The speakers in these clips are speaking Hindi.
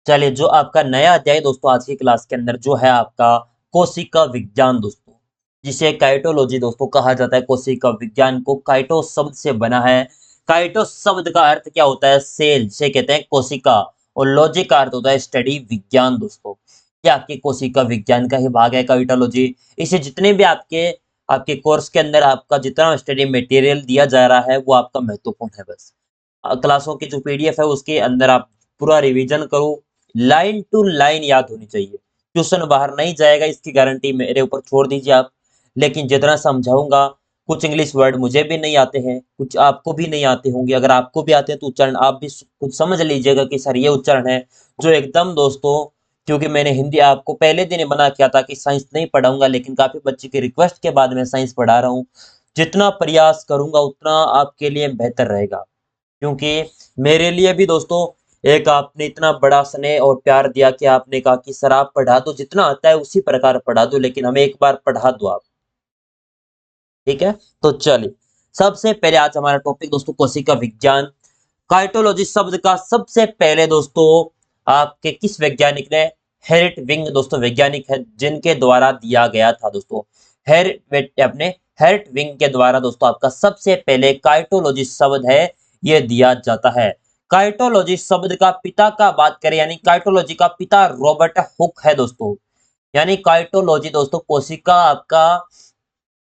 चलिए, जो आपका नया अध्याय दोस्तों आज की क्लास के अंदर जो है आपका कोशिका विज्ञान दोस्तों, जिसे काइटोलॉजी दोस्तों कहा जाता है। कोशिका विज्ञान को काइटो शब्द से बना है। काइटो शब्द का अर्थ क्या होता है? सेल से कहते हैं कोशिका, और लॉजी का अर्थ होता है स्टडी, विज्ञान दोस्तों। ये आपके कोशिका विज्ञान का ही भाग है काइटोलॉजी। इसे जितने भी आपके आपके कोर्स के अंदर आपका जितना स्टडी मटेरियल दिया जा रहा है वो आपका महत्वपूर्ण है। बस क्लासों की जो पीडीएफ है उसके अंदर आप पूरा रिवीजन करो, लाइन टू लाइन याद होनी चाहिए। क्वेश्चन बाहर नहीं जाएगा इसकी गारंटी मेरे ऊपर छोड़ दीजिए आप। लेकिन जितना समझाऊंगा, कुछ इंग्लिश वर्ड मुझे भी नहीं आते हैं, कुछ आपको भी नहीं आते होंगे। अगर आपको भी आते हैं तो उच्चारण आप भी कुछ समझ लीजिएगा कि सर ये उच्चारण है जो एकदम दोस्तों, क्योंकि मैंने हिंदी आपको पहले दिन ही मना किया था कि साइंस नहीं पढ़ाऊंगा, लेकिन काफी बच्चे की रिक्वेस्ट के बाद मैं साइंस पढ़ा रहा हूँ। जितना प्रयास करूंगा उतना आपके लिए बेहतर रहेगा, क्योंकि मेरे लिए भी दोस्तों एक आपने इतना बड़ा स्नेह और प्यार दिया कि आपने कहा कि सर आप पढ़ा दो, जितना आता है उसी प्रकार पढ़ा दो, लेकिन हमें एक बार पढ़ा दो आप। ठीक है, तो चलिए सबसे पहले आज हमारा टॉपिक दोस्तों कोशिका विज्ञान। काइटोलॉजी शब्द का सबसे पहले दोस्तों आपके किस वैज्ञानिक ने, हेरिट विंग दोस्तों वैज्ञानिक है जिनके द्वारा दिया गया था दोस्तों। अपने हेरिट विंग के द्वारा दोस्तों आपका सबसे पहले काइटोलॉजी शब्द है ये दिया जाता है। काइटोलॉजी शब्द का पिता का बात करें, यानी काइटोलॉजी का पिता रॉबर्ट हुक है दोस्तों। यानी काइटोलॉजी दोस्तों कोशिका आपका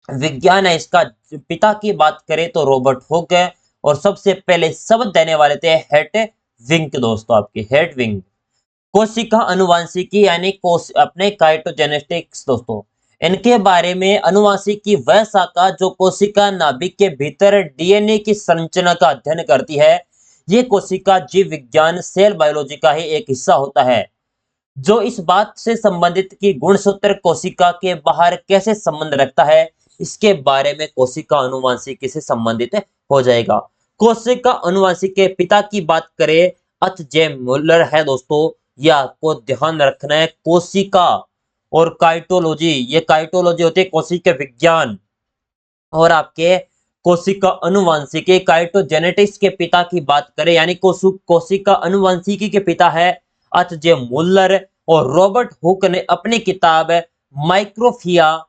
विज्ञान है, इसका पिता की बात करें तो रॉबर्ट हुक है। और सबसे पहले शब्द देने वाले थे हेट विंग दोस्तों, आपके हेट विंग। कोशिका अनुवांशिकी यानी अपने काइटोजेनेटिक्स दोस्तों, इनके बारे में अनुवांशिकी वह शाखा जो कोशिका नाभिक के भीतर डीएनए की संरचना का अध्ययन करती है। ये कोशिका जीव विज्ञान सेल बायोलॉजी का ही एक हिस्सा होता है, जो इस बात से संबंधित कि गुणसूत्र कोशिका के बाहर कैसे संबंध रखता है, इसके बारे में कोशिका अनुवांशिकी से संबंधित हो जाएगा। कोशिका अनुवांशिकी के पिता की बात करें, अच जे मुलर है दोस्तों। यह आपको ध्यान रखना है, कोशिका और काइटोलॉजी, ये काइटोलॉजी होती है कोशिका विज्ञान, और आपके कोशिका अनुवांशिकी काइटोजेनेटिक्स के पिता की बात करें, यानी कोशिका अनुवांशिकी के पिता है एच जे मुल्लर। और रॉबर्ट हुक ने अपनी किताब माइक्रोफिया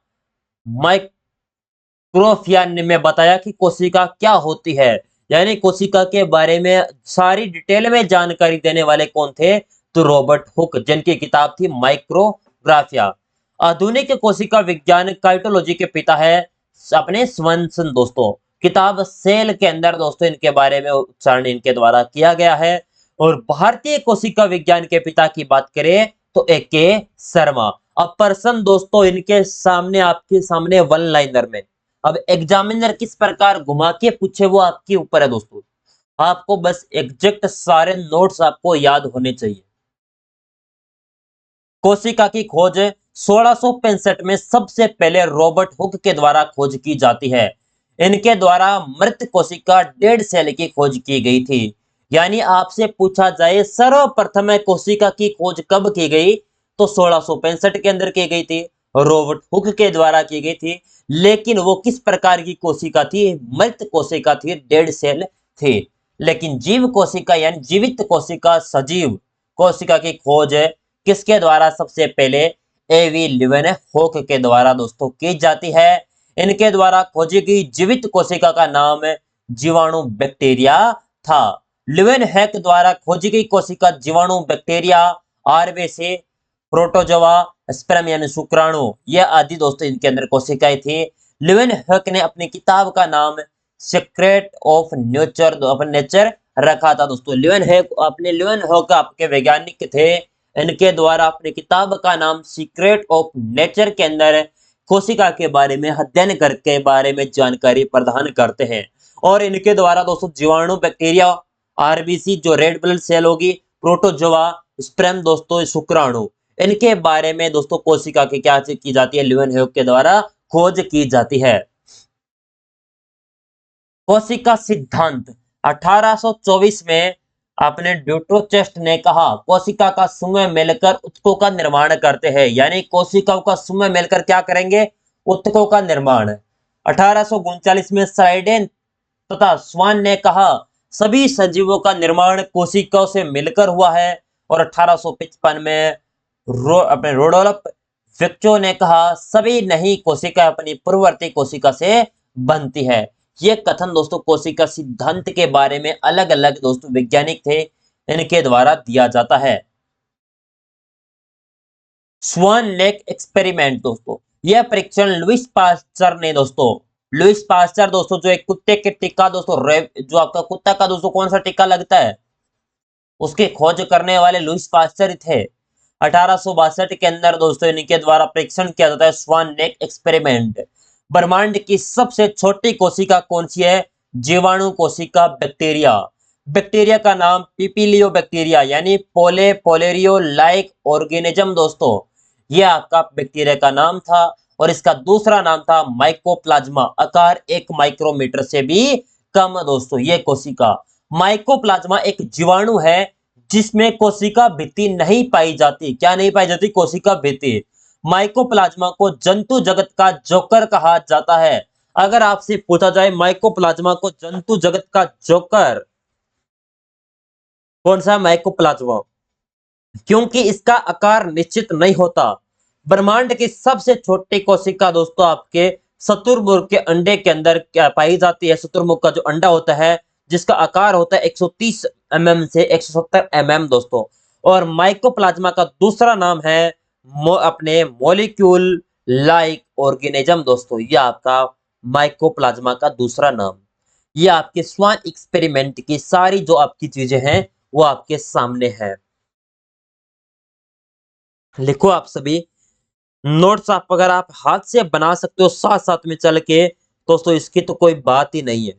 माइक्रोफिया में बताया कि कोशिका क्या होती है। यानी कोशिका के बारे में सारी डिटेल में जानकारी देने वाले कौन थे? तो रॉबर्ट हुक, जिनकी किताब थी माइक्रोग्राफिया। आधुनिक कोशिका विज्ञान काइटोलॉजी के पिता है अपने स्वनसन दोस्तों। किताब सेल के अंदर दोस्तों इनके बारे में उच्चारण इनके द्वारा किया गया है। और भारतीय कोशिका विज्ञान के पिता की बात करें तो ए के शर्मा। अब प्रश्न दोस्तों इनके सामने, आपके सामने वन लाइनर में, अब एग्जामिनर किस प्रकार घुमा के पूछे वो आपके ऊपर है दोस्तों। आपको बस एग्जैक्ट सारे नोट्स आपको याद होने चाहिए। कोशिका की खोज 1665 में सबसे पहले रॉबर्ट हुक के द्वारा खोज की जाती है। इनके द्वारा मृत कोशिका डेड सेल की खोज की गई थी। यानी आपसे पूछा जाए सर्वप्रथम कोशिका की खोज कब की गई, तो 1665 के अंदर की गई थी, रॉबर्ट हुक के द्वारा की गई थी। लेकिन वो किस प्रकार की कोशिका थी? मृत कोशिका थी, डेड सेल थी। लेकिन जीव कोशिका यानी जीवित कोशिका, सजीव कोशिका की खोज किसके द्वारा सबसे पहले? एवी लिवन होक के द्वारा दोस्तों की जाती है। इनके द्वारा खोजी गई जीवित कोशिका का नाम जीवाणु बैक्टीरिया था। लिवन हैक द्वारा खोजी गई कोशिका जीवाणु बैक्टीरिया, आरबीसी, प्रोटोजोआ, स्पर्म यानी शुक्राणु, ये आदि दोस्तों इनके अंदर कोशिकाएं थी। लिवन हैक ने अपनी किताब का नाम सीक्रेट ऑफ नेचर रखा था दोस्तों। लिवन हैक आपके वैज्ञानिक थे। इनके द्वारा अपनी किताब का नाम सीक्रेट ऑफ नेचर के अंदर कोशिका के बारे में अध्ययन करके बारे में जानकारी प्रदान करते हैं। और इनके द्वारा दोस्तों जीवाणु बैक्टीरिया, आरबीसी जो रेड ब्लड सेल होगी, प्रोटोजोआ, स्पर्म दोस्तों शुक्राणु, इनके बारे में दोस्तों कोशिका की क्या की जाती है? लिवन हैक के द्वारा खोज की जाती है। कोशिका सिद्धांत 1824 में अपने ड्यूटोचेस्ट ने कहा, कोशिका का समूह मिलकर उत्तकों का निर्माण करते हैं। यानी कोशिकाओं का समूह मिलकर क्या करेंगे? उत्तकों का निर्माण। 1839 में साइडेन तथा स्वान ने कहा, सभी सजीवों का निर्माण कोशिकाओं से मिलकर हुआ है। और 1855 में अपने रोडोल्फ विक्चो ने कहा सभी नई कोशिका अपनी पूर्ववर्ती कोशिका से बनती है। ये कथन दोस्तों कोशिका सिद्धांत के बारे में अलग अलग दोस्तों वैज्ञानिक थे, इनके द्वारा दिया जाता है। स्वान लेक एक्सपेरिमेंट दोस्तों, यह परीक्षण लुइस पास्चर दोस्तों जो एक कुत्ते के टीका दोस्तों जो आपका कुत्ता का दोस्तों कौन सा टीका लगता है, उसकी खोज करने वाले लुइस पास्चर थे। 1862 के अंदर दोस्तों इनके द्वारा परीक्षण किया जाता है स्वान नेक एक्सपेरिमेंट। ब्रह्मांड की सबसे छोटी कोशिका कौन सी है? जीवाणु कोशिका बैक्टीरिया। बैक्टीरिया का नाम पिपीलियो बैक्टीरिया यानी पोलेरियो लाइक ऑर्गेनिज्म दोस्तों, यह आपका बैक्टीरिया का नाम था। और इसका दूसरा नाम था माइकोप्लाज्मा, आकार 1 माइक्रोमीटर से भी कम दोस्तों ये कोशिका। माइकोप्लाज्मा एक जीवाणु है जिसमें कोशिका भित्ति नहीं पाई जाती। क्या नहीं पाई जाती? कोशिका भित्ति। माइकोप्लाज्मा को जंतु जगत का जोकर कहा जाता है। अगर आपसे पूछा जाए माइकोप्लाज्मा को जंतु जगत का जोकर, कौन सा? माइकोप्लाज्मा, क्योंकि इसका आकार निश्चित नहीं होता। ब्रह्मांड की सबसे छोटी कोशिका दोस्तों आपके शुतुरमुर्ग के अंडे के अंदर क्या पाई जाती है? शुतुरमुर्ग का जो अंडा होता है जिसका आकार होता है 130 mm से 170 mm दोस्तों। और माइकोप्लाज्मा का दूसरा नाम है अपने मॉलिक्यूल लाइक ऑर्गेनिज्म दोस्तों, यह आपका माइकोप्लाज्मा का दूसरा नाम। ये आपके स्वान एक्सपेरिमेंट की सारी जो आपकी चीजें हैं वो आपके सामने है। लिखो आप सभी नोट्स। आप अगर आप हाथ से बना सकते हो साथ साथ में चल के, दोस्तों इसकी तो कोई बात ही नहीं है,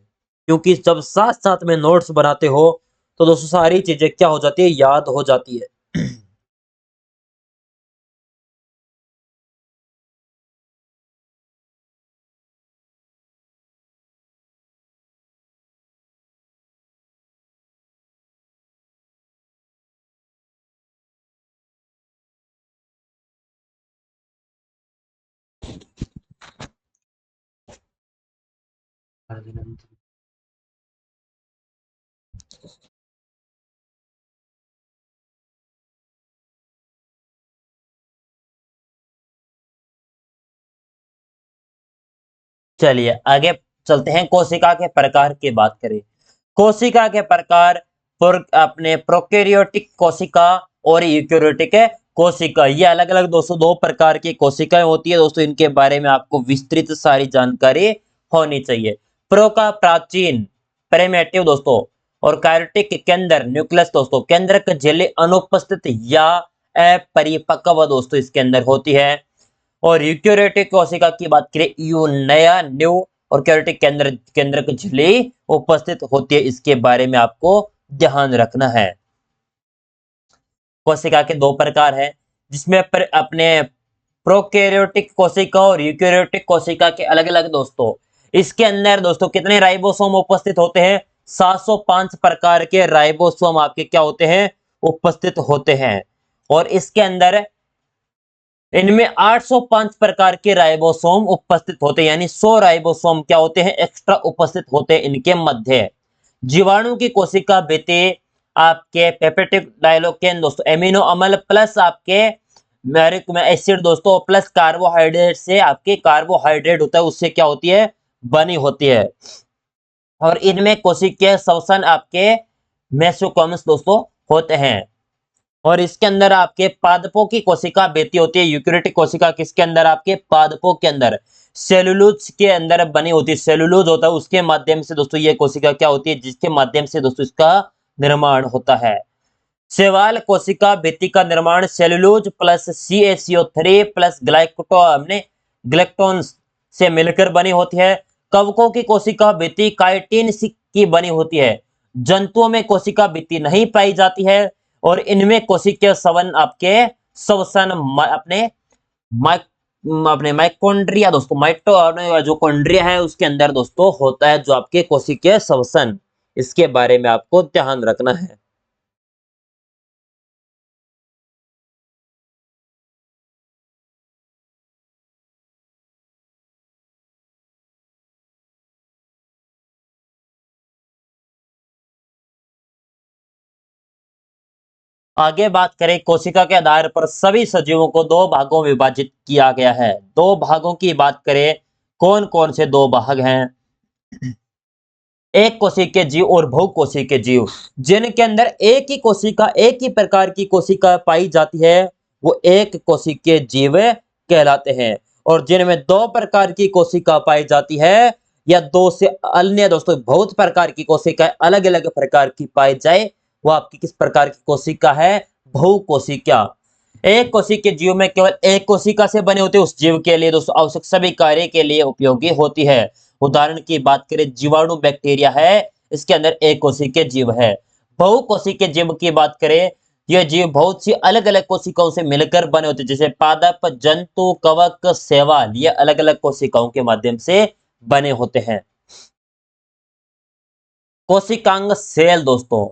क्योंकि जब साथ साथ में नोट्स बनाते हो तो दोस्तों सारी चीजें क्या हो जाती है? याद हो जाती है। चलिए आगे चलते हैं, कोशिका के प्रकार की बात करें। कोशिका के प्रकार अपने प्रोकैरियोटिक कोशिका और यूकेरियोटिक कोशिका, ये अलग अलग दोस्तों दो प्रकार की कोशिकाएं होती है दोस्तों, इनके बारे में आपको विस्तृत सारी जानकारी होनी चाहिए। प्रो का प्राचीन प्रिमिटिव दोस्तों, और कैरियोटिक के अंदर न्यूक्लियस दोस्तों, केंद्रक झिल्ली अनुपस्थित या अपरिपक्व दोस्तों इसके अंदर होती है। और यूकेरियोटिक कोशिका की बात करें, यू नया न्यू और कैरियोटिक केंद्रक झिल्ली उपस्थित होती है, इसके बारे में आपको ध्यान रखना है। कोशिका के दो प्रकार है, जिसमें अपने प्रोकैरियोटिक कोशिका और यूकेरियोटिक कोशिका के अलग अलग दोस्तों, इसके अंदर दोस्तों कितने राइबोसोम उपस्थित होते हैं? 705 प्रकार के राइबोसोम आपके क्या होते हैं? उपस्थित होते हैं। और इसके अंदर इनमें 805 प्रकार के राइबोसोम उपस्थित होते हैं, यानी 100 राइबोसोम क्या होते हैं? एक्स्ट्रा उपस्थित होते हैं इनके मध्य। जीवाणु की कोशिका भित्ति आपके पेप्टिक डायलोकेन दोस्तों, एमिनो अम्ल प्लस आपके मैरिक में एसिड दोस्तों प्लस कार्बोहाइड्रेट से आपके कार्बोहाइड्रेट होता है, उससे क्या होती है? बनी होती है। और इनमें कोशिकीय श्वसन आपके मेसोकॉम्स दोस्तों होते हैं। और इसके अंदर आपके पादपों की कोशिका बेती होती है। यूकेरियोटिक कोशिका किसके अंदर? आपके पादपों के अंदर सेलुलोज के अंदर बनी होती है। सेलुलोज होता है उसके माध्यम से दोस्तों ये कोशिका क्या होती है? जिसके माध्यम से दोस्तों इसका निर्माण होता है। शैवाल कोशिका भित्ति का निर्माण सेलुलोज प्लस CaCO3 प्लस ग्लाइक्टोन्स से मिलकर बनी होती है। कवकों की कोशिका भित्ति काइटिन की बनी होती है। जंतुओं में कोशिका भित्ति नहीं पाई जाती है। और इनमें कोशिकीय श्वसन आपके श्वसन अपने माइकोन्ड्रिया दोस्तों, जो कोन्ड्रिया है उसके अंदर दोस्तों होता है जो आपके कोशिकीय श्वसन, इसके बारे में आपको ध्यान रखना है। आगे बात करें, कोशिका के आधार पर सभी सजीवों को दो भागों में विभाजित किया गया है। दो भागों की बात करें, कौन कौन से दो भाग हैं? एक कोशिकीय जीव और बहुकोशिकीय जीव। जिनके अंदर एक ही कोशिका, एक ही प्रकार की कोशिका पाई जाती है, वो एक कोशिकीय जीव कहलाते हैं। और जिनमें दो प्रकार की कोशिका पाई जाती है या दो से अन्य दोस्तों बहुत प्रकार की कोशिका अलग अलग प्रकार की पाई जाए, वो आपकी किस प्रकार की कोशिका है? बहुकोशिका। एक कोशिकीय जीव में केवल एक कोशिका से बने होते उस जीव के लिए दोस्तों आवश्यक सभी कार्य के लिए उपयोगी होती है। उदाहरण की बात करें, जीवाणु बैक्टीरिया है, इसके अंदर एक कोशिकीय जीव है। बहुकोशिकीय जीव की बात करें, यह जीव बहुत सी अलग अलग कोशिकाओं से मिलकर बने होते हैं, जैसे पादप, जंतु, कवक, शैवाल, ये अलग अलग कोशिकाओं के माध्यम से बने होते हैं। कोशिकांग सेल दोस्तों,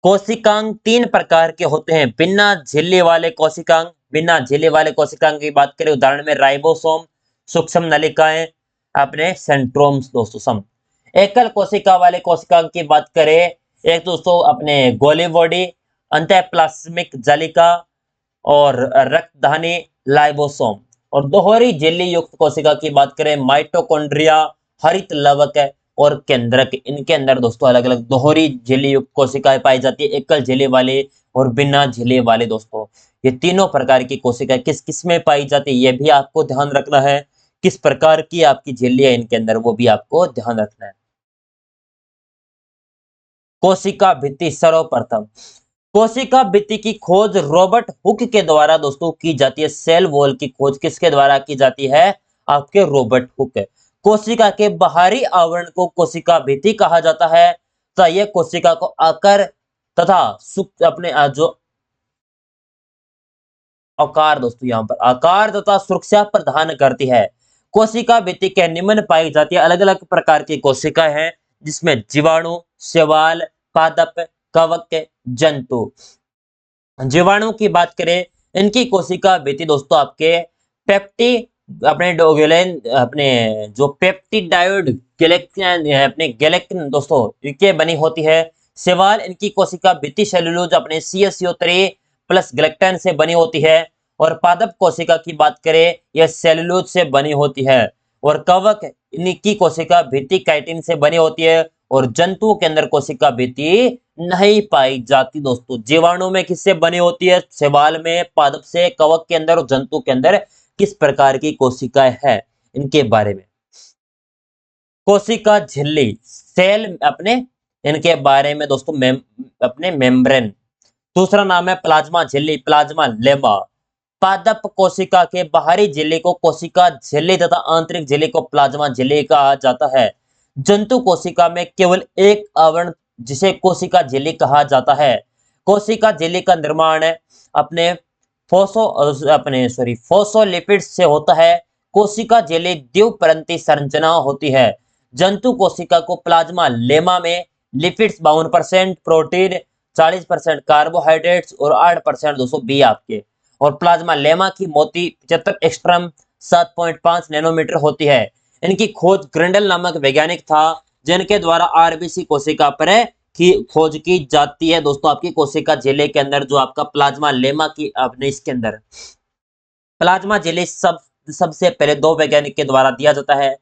कोशिकांग तीन प्रकार के होते हैं। बिना झिल्ली वाले कोशिकांग, बिना झिल्ली वाले कोशिकांग की बात करें, उदाहरण में राइबोसोम, सूक्ष्म नलिकाएं, अपने सेंट्रोम्स दोस्तों सम। एकल कोशिका वाले कोशिकांग की बात करें, एक दोस्तों अपने गोली बॉडी, अंतःप्लाज्मिक जालिका और रक्तधानी लाइबोसोम। और दोहरी झिल्ली युक्त कोशिका की बात करें, माइटोकॉन्ड्रिया, हरित लवक और केंद्रक। इनके अंदर दोस्तों अलग अलग दोहरी झिल्ली युक्त कोशिकाएं पाई जाती है, एकल झिल्ली वाले और बिना झिल्ली वाले दोस्तों। ये तीनों प्रकार की कोशिकाएं किस किस में पाई जाती है, ये भी आपको ध्यान रखना है। किस प्रकार की आपकी झिल्ली है इनके अंदर, वो भी आपको ध्यान रखना है। कोशिका भित्ति, सर्वप्रथम कोशिका भित्ति की खोज रॉबर्ट हुक के द्वारा दोस्तों की जाती है। सेल वॉल की खोज किसके द्वारा की जाती है? आपके रॉबर्ट हुक। कोशिका के बाहरी आवरण को कोशिका भित्ति कहा जाता है, तो यह कोशिका को आकार तथा अपने जो आकार दोस्तों, यहां पर आकार तथा सुरक्षा प्रदान करती है। कोशिका भित्ति के निम्न पाई जाती है। अलग अलग प्रकार की कोशिकाएं हैं, जिसमें जीवाणु, शैवाल, पादप, कवक, जंतु। जीवाणु की बात करें, इनकी कोशिका भित्ति दोस्तों आपके पेप्टी अपने डोगेलेन अपने जो पेप्टिडाइड गैलेक्टिन अपने गैलेक्टिन दोस्तों इनके बनी होती है। शैवाल, इनकी कोशिका भित्ति सेलुलोज अपने CSO3 प्लस गैलेक्टिन से बनी होती है। और पादप कोशिका की बात करें, यह सेलुलोज से बनी होती है। और कवक, इनकी कोशिका भित्ति काइटिन से बनी होती है। और जंतुओं के अंदर कोशिका भित्ति नहीं पाई जाती दोस्तों। जीवाणु में किससे बनी होती है? शैवाल में, पादप से, कवक के अंदर और जंतु के अंदर किस प्रकार की कोशिकाएं है, इनके बारे में। कोशिका झिल्ली, सेल अपने इनके बारे में दोस्तों अपने मेम्ब्रेन। दूसरा नाम है प्लाज्मा झिल्ली, प्लाज्मा लेमा। पादप कोशिका के बाहरी झिल्ली को कोशिका झिल्ली तथा आंतरिक झिल्ली को प्लाज्मा झिल्ली कहा जाता है। जंतु कोशिका में केवल एक आवरण जिसे कोशिका झिल्ली कहा जाता है। कोशिका झिल्ली का निर्माण अपने फोसोलिपिड्स से होता है। कोशिका झिल्ली द्विपरंती संरचना होती है। जंतु कोशिका को प्लाज्मा लेमा में लिपिड्स 52%, प्रोटीन 40%, कार्बोहाइड्रेट्स और 8% दोस्तों बी आपके। और प्लाज्मा लेमा की मोटी 75 एक्स्ट्रम 7.5 नैनोमीटर होती है। इनकी खोज ग्रिंडल नामक वैज्ञानिक था, जिनके द्वारा आरबीसी कोशिका पर की खोज की जाती है दोस्तों। आपकी कोशिका झिल्ली के अंदर जो आपका प्लाज्मा लेमा की अपने इसके अंदर प्लाज्मा झिल्ली सबसे पहले दो वैज्ञानिक के द्वारा दिया जाता है।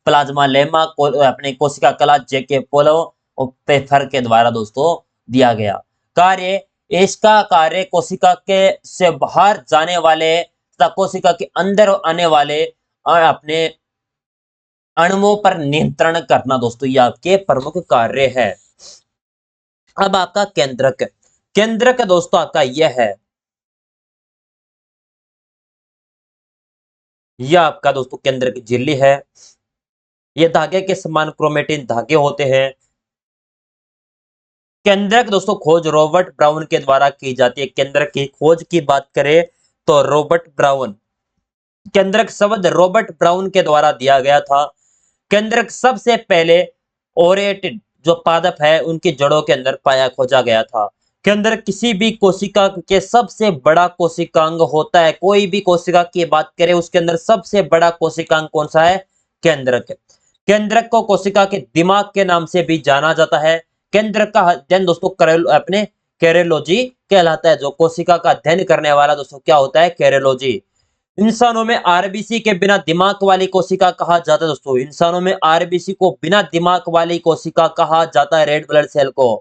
प्लाज्मा लेमा अपने कोशिका कला जेके पोलो और पेफर के द्वारा दोस्तों दिया गया। कार्य, इसका कार्य कोशिका के से बाहर जाने वाले तथा कोशिका के अंदर आने वाले अपने अणुओं पर नियंत्रण करना दोस्तों, ये आपके प्रमुख कार्य है। अब आपका केंद्रक, केंद्रक दोस्तों आपका यह है, यह आपका दोस्तों केंद्रक झिल्ली है। ये धागे के समान क्रोमेटिन धागे होते हैं। केंद्रक दोस्तों खोज रॉबर्ट ब्राउन के द्वारा की जाती है। केंद्रक की खोज की बात करें तो रॉबर्ट ब्राउन, केंद्रक शब्द रॉबर्ट ब्राउन के द्वारा दिया गया था। केंद्रक सबसे पहले ओरेटेड जो पादप है उनकी जड़ों के अंदर पाया खोजा गया था। केंद्रक किसी भी कोशिका के सबसे बड़ा कोशिकांग होता है। कोई भी कोशिका की बात करें उसके अंदर सबसे बड़ा कोशिकांग कौन सा है? केंद्रक। केंद्रक को कोशिका के दिमाग के नाम से भी जाना जाता है। केंद्रक का अध्ययन दोस्तों अपने कैरियोलॉजी कहलाता है। जो कोशिका का अध्ययन करने वाला दोस्तों क्या होता है? कैरियोलॉजी। इंसानों में आरबीसी के बिना दिमाग वाली कोशिका कहा जाता है दोस्तों। इंसानों में आरबीसी को बिना दिमाग वाली कोशिका कहा जाता है, रेड ब्लड सेल को।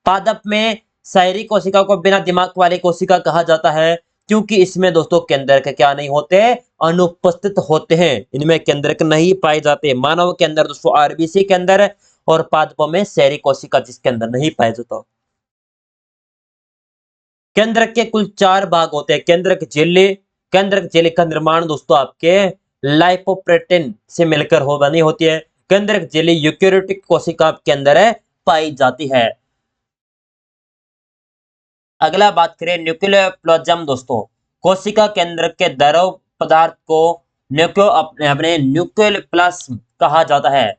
पादप में शारीरिक कोशिका को बिना दिमाग वाली कोशिका कहा जाता है, क्योंकि इसमें दोस्तों केंद्रक क्या नहीं होते? अनुपस्थित होते हैं। इनमें केंद्रक नहीं पाए जाते। मानव के अंदर दोस्तों आरबीसी के अंदर, और पादपों में शारीरिक कोशिका जिसके अंदर नहीं पाया जाता। केंद्रक के कुल 4 भाग होते हैं। केंद्रक झिल्ली का निर्माण दोस्तों आपके लाइपोप्रोटीन से मिलकर हो बनी होती है। केंद्रक झिल्ली यूकेरियोटिक कोशिका के अंदर पाई जाती है। अगला बात करें न्यूक्लियोप्लाज्म दोस्तों। कोशिका केंद्र के द्रव पदार्थ को अपने न्यूक्लियोप्लाज्म कहा जाता है।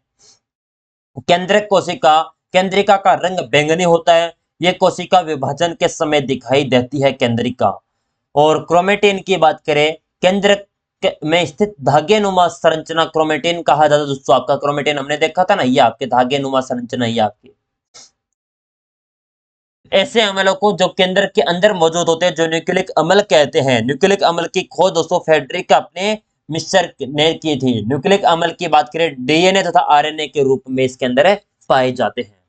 केंद्रक कोशिका केंद्रिका का रंग बैंगनी होता है। यह कोशिका विभाजन के समय दिखाई देती है, केंद्रिका। और क्रोमेटिन की बात करें, केंद्रक में स्थित धागेनुमा संरचना क्रोमेटिन कहा जाता है दोस्तों। आपका क्रोमेटिन हमने देखा था ना, ये आपके धागेनुमा संरचना, ये आपकी ऐसे अम्लों को जो केंद्र के अंदर मौजूद होते हैं, जो न्यूक्लिक अम्ल कहते हैं। न्यूक्लिक अम्ल की खोज दोस्तों फ्रेडरिक अपने मिस्र ने की थी। न्यूक्लिक अम्ल की बात करें, डीएनए तथा आरएनए के रूप में इसके अंदर पाए जाते हैं।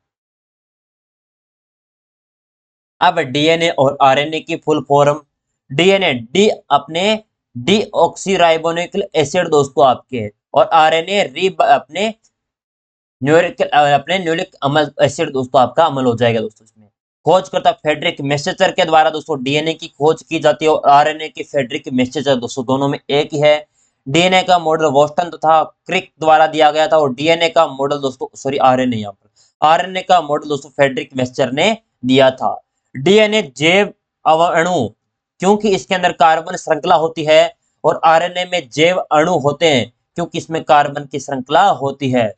अब डीएनए और आरएनए की फुल फॉर्म। डीएनए डी अपने डीऑक्सीराइबोन्यूक्लिक एसिड दोस्तों आपके, और आरएनए री अपने न्यूक्लिक अम्ल एसिड दोस्तों आपका अम्ल हो जाएगा दोस्तों। इसमें खोजकर्ता फ्रेडरिक मैसेंजर के द्वारा दोस्तों डीएनए की खोज की जाती है, और आरएनए की फ्रेडरिक मैसेंजर दोस्तों दोनों में एक ही है। डीएनए का मॉडल वोस्टन तथा क्रिक द्वारा दिया गया था, और डीएनए का मॉडल दोस्तों सॉरी आरएनए, यहाँ पर आरएनए का मॉडल दोस्तों फ्रेडरिक मैसेंजर ने दिया था। डीएनए जैव अणु, क्योंकि इसके अंदर कार्बन श्रृंखला होती है, और आरएनए में जैव अणु होते हैं क्योंकि इसमें कार्बन की श्रृंखला होती है।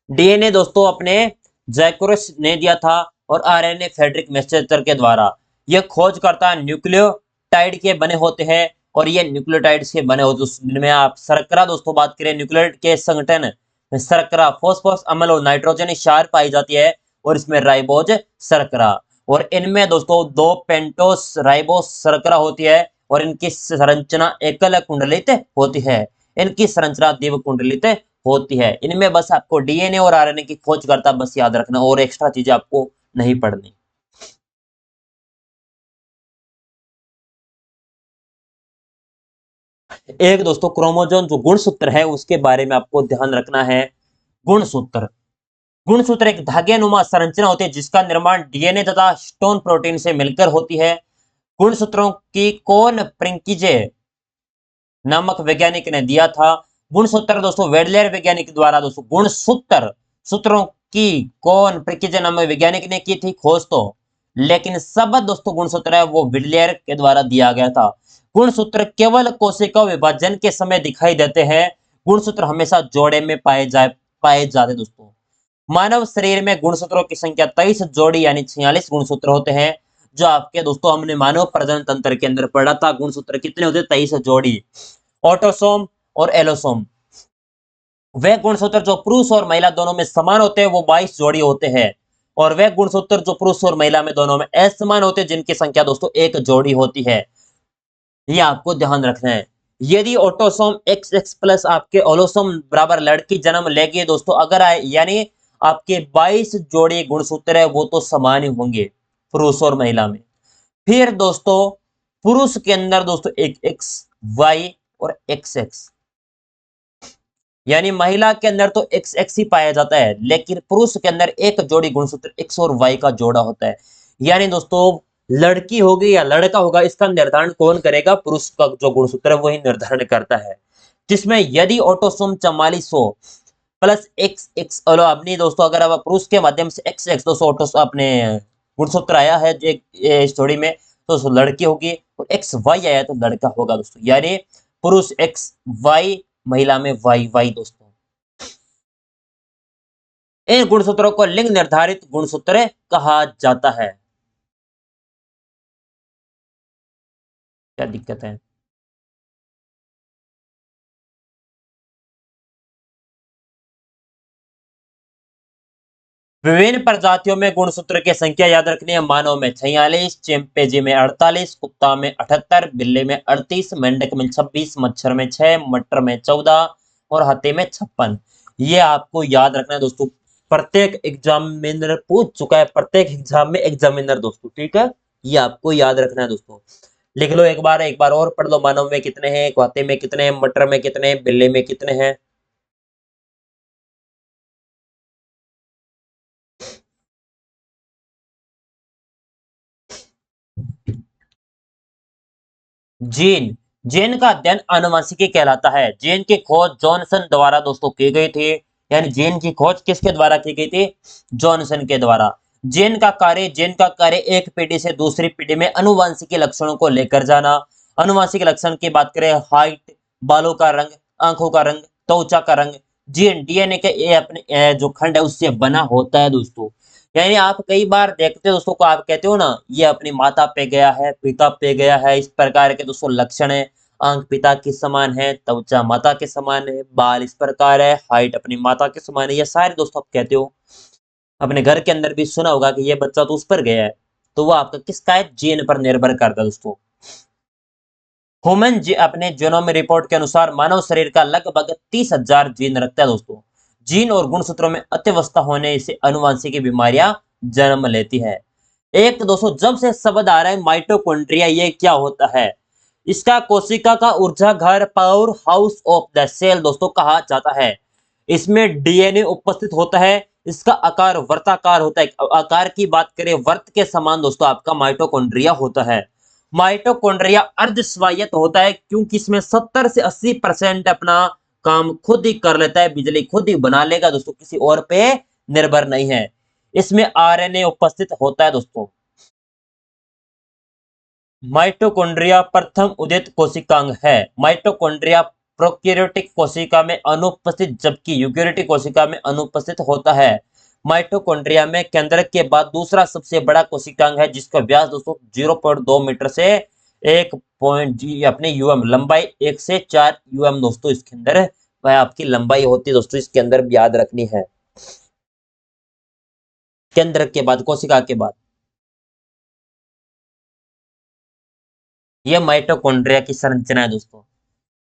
डीएनए दोस्तों अपने जैकोरस ने दिया था, और आरएनए फ्रेडरिक मैसेंजर के द्वारा। यह खोजकर्ता न्यूक्लियोटाइड के बने होते हैं, और ये न्यूक्लियोटाइड्स के बने होते हैं। जिनमें आप शर्करा दोस्तों बात करें, न्यूक्लियोटाइड के संगठन में शर्करा, फॉस्फोरस अम्ल और नाइट्रोजन क्षार पाई जाती है, और इसमें राइबोज शर्करा। और इनमें दोस्तों 2 पेंटोस राइबोस शर्करा होती है, और इनकी संरचना एकल कुंडलित होती है। इनकी संरचना द्विव कुंडलित होती है। इनमें बस आपको डीएनए और आरएनए की खोज करता बस याद रखना, और एक्स्ट्रा चीजें आपको नहीं पढ़नी। एक दोस्तों क्रोमोजोम जो गुणसूत्र है उसके बारे में आपको ध्यान रखना है। गुणसूत्र गुणसूत्र एक धागेनुमा संरचना होती है, जिसका निर्माण डीएनए तथा स्टोन प्रोटीन से मिलकर होती है। गुणसूत्रों की कौन प्रिंकिजे नामक वैज्ञानिक ने दिया था? गुणसूत्र दोस्तों वेडलेयर वैज्ञानिक द्वारा दोस्तों गुणसूत्र सूत्रों की कौन प्रिंकिजे नामक वैज्ञानिक ने की थी खोज तो, लेकिन सब दोस्तों गुणसूत्र है वो वेडलेयर के द्वारा दिया गया था। गुणसूत्र केवल कोशिका विभाजन के समय दिखाई देते हैं। गुणसूत्र हमेशा जोड़े में पाए जाते दोस्तों। मानव शरीर में गुणसूत्रों की संख्या 23 जोड़ी यानी 46 गुणसूत्र होते हैं। जो आपके दोस्तों हमने मानव प्रजनन तंत्र के अंदर पढ़ा था, गुणसूत्र कितने होते हैं? 23 जोड़ी। ऑटोसोम और एलोसोम, वे गुणसूत्र जो पुरुष और महिला दोनों में समान होते हैं वो 22 जोड़ी होते हैं। और वे गुणसूत्र जो पुरुष और महिला में दोनों में असमान होते हैं जिनकी संख्या दोस्तों 1 जोड़ी होती है। ये आपको ध्यान रखना है। यदि ऑटोसोम XX प्लस आपके ओलोसोम बराबर लड़की जन्म लेगी दोस्तों, अगर आए यानी आपके 22 जोड़ी गुणसूत्र है वो तो समान ही होंगे पुरुष और महिला में। फिर दोस्तों पुरुष के अंदर दोस्तों एक XY और XX, यानी महिला के अंदर तो XX ही पाया जाता है, लेकिन पुरुष के अंदर एक जोड़ी गुणसूत्र X और Y का जोड़ा होता है। यानी दोस्तों लड़की होगी या लड़का होगा, इसका निर्धारण कौन करेगा? पुरुष का जो गुणसूत्र है वही निर्धारण करता है। जिसमें यदि ऑटोसोम 44 हो प्लस XX, अपनी दोस्तों अगर आप पुरुष के माध्यम से XX दोस्तों ऑटोस अपने गुणसूत्र आया है इस जोड़ी में, तो लड़की होगी, और XY आया तो लड़का होगा दोस्तों। यानी पुरुष XY, महिला में YY दोस्तों। इन गुणसूत्रों को लिंग निर्धारित गुणसूत्र कहा जाता है। क्या दिक्कत है? विभिन्न प्रजातियों में गुणसूत्र की संख्या याद रखनी है। मानव में 46, चिंपैंजी में 48, कुत्ता में 78, बिल्ली में 38, मेंढक में 26, मच्छर में 6, मटर में 14 और हाथी में 56। ये आपको याद रखना है दोस्तों। प्रत्येक एग्जामिनर पूछ चुका है, प्रत्येक एग्जाम में एग्जामिनर दोस्तों, ठीक है। ये आपको याद रखना है दोस्तों। लिख लो एक बार और पढ़ लो। मानव में कितने हैं, हाथी में कितने हैं, मटर में कितने हैं, बिल्ली में कितने हैं। जीन, जीन का अध्ययन आनुवंशिकी कहलाता है। जीन की खोज जॉनसन द्वारा दोस्तों की गई थी। यानी जीन की खोज किसके द्वारा की गई थी? जॉनसन के द्वारा। जीन का कार्य एक पीढ़ी से दूसरी पीढ़ी में आनुवंशिकी लक्षणों को लेकर जाना। आनुवंशिक लक्षण की बात करें, हाइट, बालों का रंग, आंखों का रंग, त्वचा का रंग। जीन डीएनए के ये अपने जो खंड है उससे बना होता है दोस्तों। यानी आप कई बार देखते हो दोस्तों को, आप कहते हो ना ये अपनी माता पे गया है, पिता पे गया है, इस प्रकार के दोस्तों लक्षण है। आंख पिता के समान है, त्वचा माता के समान है, बाल इस प्रकार है, हाइट अपनी माता के समान है, ये सारे दोस्तों आप कहते हो। अपने घर के अंदर भी सुना होगा कि ये बच्चा तो उस पर गया है। तो वो आपका किसका है? जीन पर निर्भर करता है दोस्तों। ह्यूमन अपने जीनोम रिपोर्ट के अनुसार मानव शरीर का लगभग 30,000 जीन रखता है दोस्तों। जीन और गुणसूत्रों में अत्यवस्था होने से आनुवंशिक बीमारियां जन्म लेती है। एक दोस्तों जब से शब्द आ रहा है माइटोकॉन्ड्रिया, ये क्या होता है? इसका कोशिका का ऊर्जा घर, powerhouse of the cell दोस्तों कहा जाता है। इसमें डीएनए उपस्थित होता है। इसका आकार वर्ताकार होता है। आकार की बात करें, वर्त के समान दोस्तों आपका माइटोकॉन्ड्रिया होता है। माइटोकॉन्ड्रिया अर्ध स्वायत्त होता है क्योंकि इसमें 70 से 80% अपना काम खुद ही कर लेता है, बिजली खुद ही बना लेगा दोस्तों, किसी और पे निर्भर नहीं है। इसमें आरएनए उपस्थित होता है दोस्तों। माइटोकॉन्ड्रिया प्रथम उदित कोशिकांग है। माइटोकॉन्ड्रिया प्रोकैरियोटिक कोशिका में अनुपस्थित जबकि यूकेरियोटिक कोशिका में अनुपस्थित होता है। माइटोकॉन्ड्रिया में केंद्रक के बाद दूसरा सबसे बड़ा कोशिकांग है जिसका व्यास दोस्तों 0.2 मीटर से 1 पॉइंट जी अपने यूएम, लंबाई 1 से 4 यूएम दोस्तों इसके अंदर वह आपकी लंबाई होती है दोस्तों, इसके अंदर याद रखनी है। केंद्रक के बाद, कोशिका के बाद यह माइटोकॉन्ड्रिया की संरचना है दोस्तों।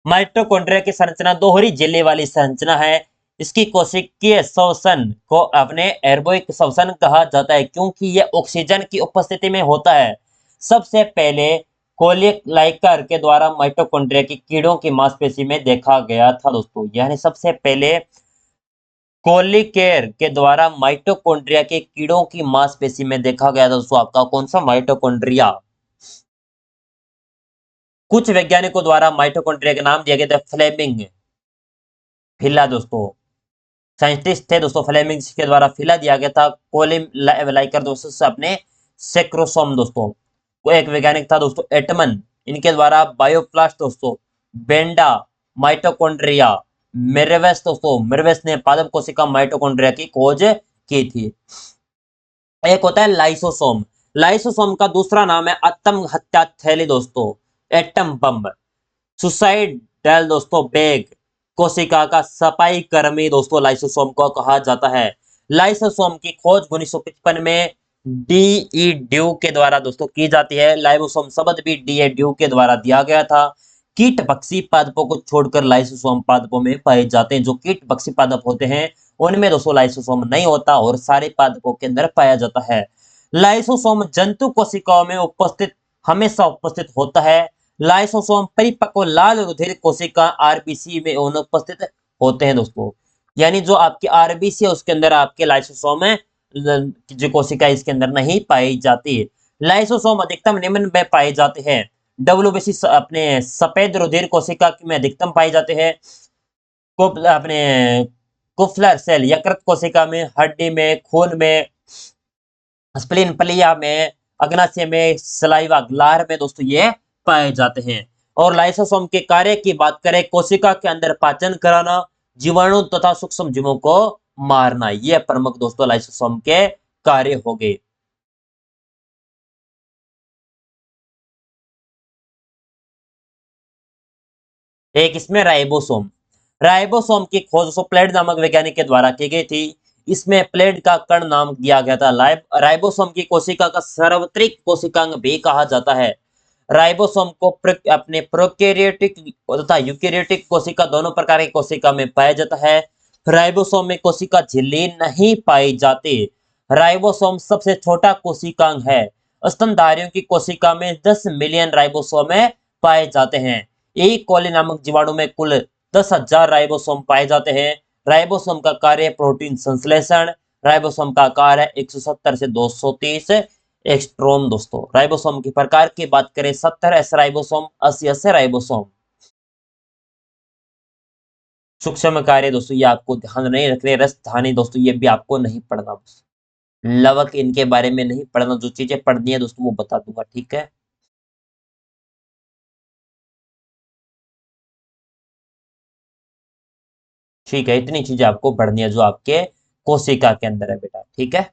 माइटोकॉन्ड्रिया की संरचना दोहरी झिल्ली वाली संरचना है। इसकी कोशिकीय श्वसन को अपने एरोबिक श्वसन कहा जाता है क्योंकि यह ऑक्सीजन की उपस्थिति में होता है। सबसे पहले कोलिक लाइकर के द्वारा माइटोकॉन्ड्रिया की कीड़ों की मांसपेशी में देखा गया था दोस्तों। यानी सबसे पहले कोलिकेर के द्वारा माइटोकॉन्ड्रिया के कीड़ों की मांसपेशी में देखा गया था दोस्तों। आपका कौन सा? माइटोकॉन्ड्रिया। कुछ वैज्ञानिकों द्वारा माइटोकॉन्ड्रिया के नाम दिया गया था फ्लेमिंग फिला दोस्तों। साइंटिस्ट थे दोस्तों फ्लेमिंग के द्वारा फिला दिया गया था। कोलिम लाइकर दोस्तों से अपने सेक्रोसोम दोस्तों। वो एक वैज्ञानिक था दोस्तों एटमन, इनके द्वारा बायोप्लास्ट दोस्तों, बेंडा, माइटोकॉन्ड्रिया, मेरेवेस दोस्तों, मेरेवेस ने पादप कोशिका माइटोकॉन्ड्रिया की खोज की थी। एक होता है लाइसोसोम। लाइसोसोम का दूसरा नाम है आत्म हत्या थैली दोस्तों, एटम बम, सुसाइड डेल दोस्तों, बेग, कोशिका का सफाई कर्मी दोस्तों लाइसोसोम को कहा जाता है। लाइसोसोम की खोज 1955 में डीई ड्यू के द्वारा दोस्तों की जाती है। लाइसोसोम शब्द भी डीए ड्यू के द्वारा दिया गया था। कीट भक्षी पादपों को छोड़कर लाइसोसोम पादपों में पाए जाते हैं। जो कीट भक्षी पादप होते हैं उनमें दोस्तों लाइसोसोम नहीं होता और सारे पादपों के अंदर पाया जाता है। लाइसोसोम जंतु कोशिकाओं में उपस्थित हमेशा उपस्थित होता है। लाइसोसोम परिपक्व लाल रुधिर कोशिका आरबीसी में अनुपस्थित होते हैं दोस्तों। यानी जो आपकी आरबीसी है उसके अंदर आपके लाइसोसोम है, जो कोशिका इसके अंदर नहीं पाई जाती है। लाइसोसोम अधिकतम निम्न में पाए जाते हैं। डब्ल्यूबीसी अपने सफेद रुधिर कोशिका में अधिकतम पाए जाते हैं। अपने कुफलर सेल यकृत कोशिका में, हड्डी में, खून में, स्प्लीन पलिया में, अग्नाशय में, सलाइवा ग्लार में दोस्तों ये पाए जाते हैं। और लाइसोसोम के कार्य की बात करें, कोशिका के अंदर पाचन कराना, जीवाणु तथा सूक्ष्म जीवों को मारना, ये प्रमुख दोस्तों लाइसोसोम के कार्य हो गए। एक इसमें राइबोसोम। राइबोसोम की खोज सोप्लेड नामक वैज्ञानिक के द्वारा की गई थी। इसमें प्लेड का कण नाम दिया गया था। राइबोसोम की कोशिका का सार्वत्रिक कोशिकांग भी कहा जाता है। राइबोसोम को अपने प्रोकैरियोटिक तथा यूकैरियोटिक कोशिका दोनों प्रकार की कोशिका में पाया जाता है। राइबोसोम में कोशिका झिल्ली नहीं पाई जाती। राइबोसोम सबसे छोटा कोशिकांग है। स्तनधारियों की कोशिका में 10 मिलियन राइबोसोम पाए जाते हैं। ई कोली नामक जीवाणु में कुल 10,000 राइबोसोम पाए जाते हैं। राइबोसोम का कार्य प्रोटीन संश्लेषण। राइबोसोम का आकार है 170 से 230 एक्स्ट्रोम। दोस्तों राइबोसोम के प्रकार की बात करें 70 एस राइबोसोम, 80 एस राइबोसोम। सूक्ष्म कार्य दोस्तों ये आपको ध्यान नहीं रखने। राजधानी दोस्तों ये भी आपको नहीं पढ़ना। लवक इनके बारे में नहीं पढ़ना, जो चीजें पढ़नी है दोस्तों वो बता दूंगा, ठीक है। ठीक है, इतनी चीजें आपको पढ़नी है जो आपके कोशिका के अंदर है बेटा, ठीक है।